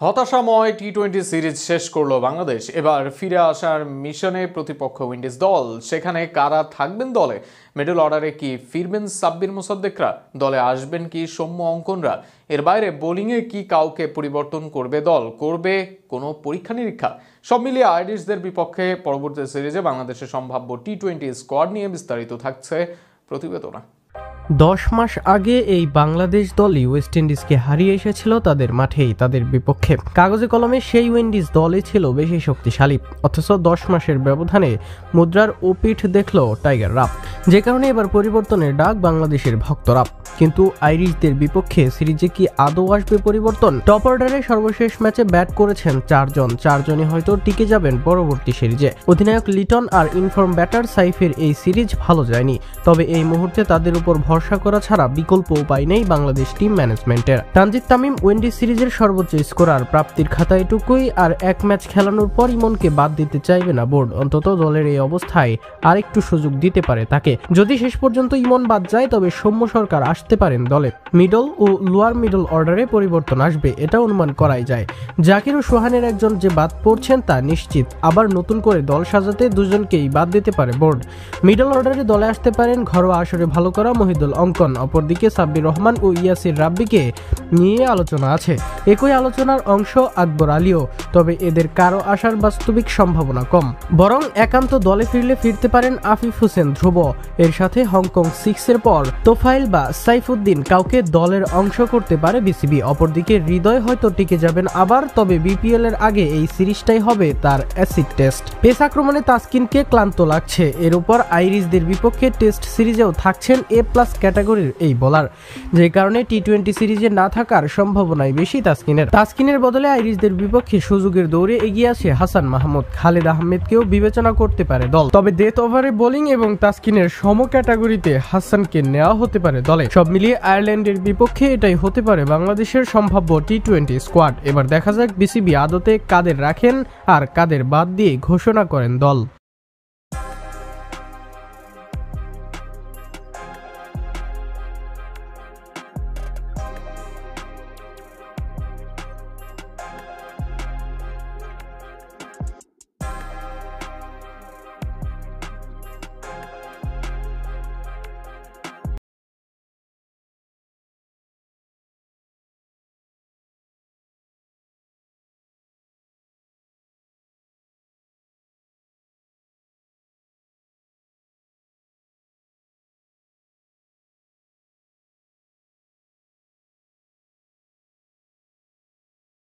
হতাশাময় টি-20 series শেষ করলো বাংলাদেশ। এবার ফিরে আসার মিশনে প্রতিপক্ষ উইন্ডিজ দল। সেখানে কারা থাকবেন দলে? মিডল অর্ডারে কি ফিরবেন সাব্বির মোসাদ্দেকরা? দলে আসবেন কি সৌম্য অঙ্কনরা? এর বাইরে বোলিংয়ে কি কাউকে পরিবর্তন করবে দল? করবে কোনো পরীক্ষা নিরীক্ষা? সব মিলিয়ে আইরিশদের বিপক্ষে পরবর্তী সিরিজে বাংলাদেশের সম্ভাব্য টি-20 স্কোয়াড নিয়ে বিস্তারিত থাকছে প্রতিবেদনা। 10 মাস আগে এই বাংলাদেশ দলই ওয়েস্ট ইন্ডিজকে হারিয়ে এসেছিল তাদের মাঠেই, তাদের বিপক্ষে। কাগজে কলমে সেই উইন্ডিজ দলই ছিল বেশি শক্তিশালী, অথচ 10 মাসের ব্যবধানে মুদ্রার ওপিঠ দেখল টাইগাররা, যে কারণে এবার পরিবর্তনের ডাক বাংলাদেশের ভক্তরা। কিন্তু আইরিশদের বিপক্ষে সিরিজে কি আদৌ আসবে পরিবর্তন? টপ অর্ডারে সর্বশেষ ম্যাচে ব্যাট করেছেন চারজনই হয়তো টিকে যাবেন পরবর্তী সিরিজে। অধিনায়ক লিটন আর ইনফর্ম ব্যাটার সাইফের এই সিরিজ ভালো যায়নি, তবে এই মুহূর্তে তাদের উপর ভরসা করা ছাড়া বিকল্প উপায় নেই বাংলাদেশ টিম ম্যানেজমেন্টের। তানজিদ তামিম উইন্ডিজ সিরিজের সর্বোচ্চ স্কোরার, প্রাপ্তির খাতা এটুকুই, আর এক ম্যাচ খেলানোর পর ইমনকে বাদ দিতে চাইবে না বোর্ড। অন্তত দলের এই অবস্থায় আরেকটু সুযোগ দিতে পারে তাকে। যদি শেষ পর্যন্ত ইমন বাদ যায় তবে সৌম্য সরকার আসতে পারেন দলে। মিডল ও লোয়ার মিডল অর্ডারে পরিবর্তন আসবে, এটা অনুমান করাই যায়। জাকির ও সোহানের একজন যে বাদ পড়ছেন তা নিশ্চিত। আবার নতুন করে দল সাজাতে দুজনকেই বাদ দিতে পারে বোর্ড। মিডল অর্ডারে দলে আসতে পারেন ঘরোয়া আসরে ভালো করা মহিদুল অঙ্কন। অপরদিকে সাব্বির রহমান ও ইয়াসির রাব্বিকে নিয়ে আলোচনা আছে। একই আলোচনার অংশ আকবর আলীও, তবে এদের কারো আসার বাস্তবিক সম্ভাবনা কম। বরং একান্ত দলে ফিরতে পারেন আফিফ হোসেন ধ্রুব। এর সাথে হংকং 6 এর পর তোফাইল বা সাইফুদ্দিন কাউকে দলের অংশ করতে পারে বিসিবি। অপরদিকে হৃদয় হয়তো টিকে যাবেন আবার, তবে বিপিএল এর আগে এই সিরিজটাই হবে তার অ্যাসিড টেস্ট। পেস আক্রমণে তাসকিনকে ক্লান্ত লাগছে, এর উপর আইরিশদের বিপক্ষে টেস্ট সিরিজেও থাকছেন এ+ ক্যাটাগরির এই বোলার, যে কারণে টি-20 সিরিজে না থাকার সম্ভাবনাই বেশি তাসকিনের বদলে আইরিশদের বিপক্ষে সুযোগের দৌড়ে এগিয়ে আছে হাসান মাহমুদ। খালেদ আহমেদকেও বিবেচনা করতে পারে দল, তবে ডেথ ওভারে বোলিং এবং তাসকিনের সম ক্যাটাগরিতে হাসানকে নেওয়া হতে পারে দলে। সব মিলিয়ে আয়ারল্যান্ডের বিপক্ষে এটাই হতে পারে বাংলাদেশের সম্ভাব্য টি-20 স্কোয়াড। এবার দেখা যাক বিসিবি আদতে কাদের রাখেন আর কাদের বাদ দিয়ে ঘোষণা করেন দল।